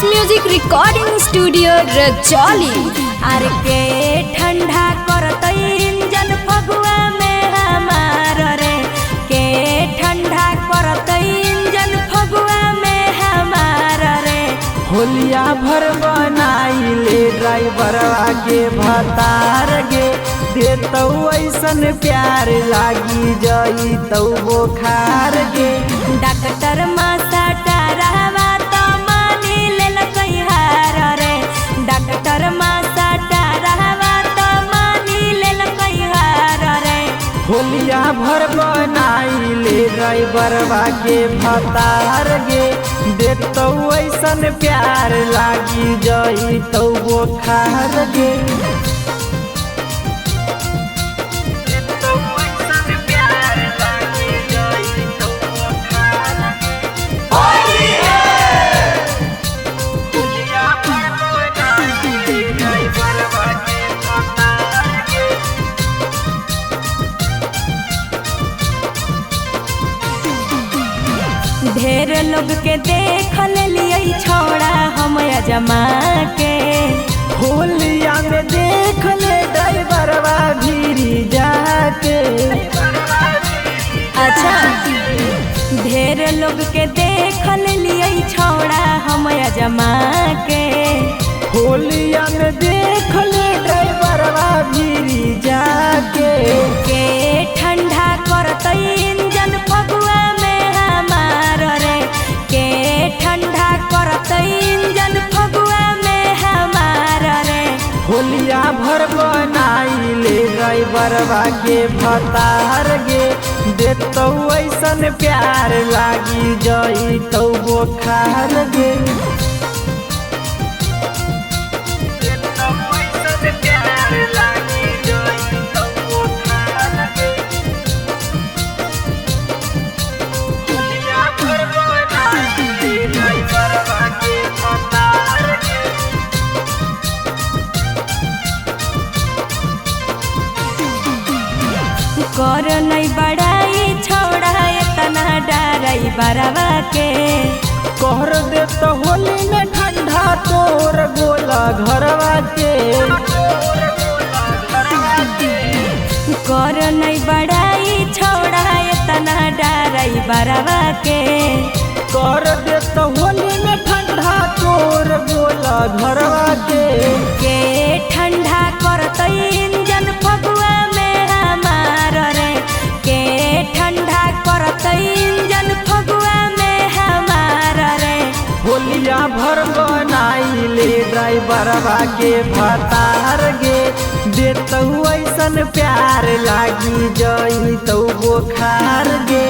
Music recording studio Rajauli. आर के ठंडा करत इंजन फगुआ में हमार रे, के ठंडा करत इंजन फगुआ में हमार रे। होलिया भर बनाइले ड्राइवर आगे भतार गे, देतौ ऐसन प्यार लागी जई तौ बोखार गे। डॉक्टर मासा टारावा तो मानी लेल कहिहार रे, डॉक्टर मासा टारावा तो मानी लेल कहिहार रे। होलिया भर बनाइले ड्राइवर आगे भतार गे, देतौ ऐसन प्यार लागी जई तौ बोखार गे। ढेर लोग के देख लिये छोड़ा हम जमा के, होलिया में देख ले ड्राइवरवा भीरी जाके। अच्छा ढेर लोग के देख लिये छोड़ा हम जमा के, होलिया में देख ले ड्राइवरवा भीरी जाके। के ठंडा करत इंजन फगुआ में हमार रे, के ठंडा करत इंजन फगुआ में हमार रे। होलिया भर बनाइले ड्राइवरवा के भतार गे, देतौ ऐसन प्यार लागी जई तौ बोखार गे। कर नहीं बड़ाई छोड़ा इतना डराई बरवा के। कहर दे तो होली में ठंडा तोर गोला घरवा के। कर नहीं बड़ाई छोड़ा इतना डराई बरवा के। कर दे तो होली में ठंडा तोर गोला घरवा के। के ठंडा करत इंजन फगुआ में हमार रे, के ठंडा करत इंजन फगुआ में हमार रे। होलिया भर बनाइले ड्राइवरवा के भतार गे, देतौ ऐसन प्यार लागी जई तौ बोखार गे।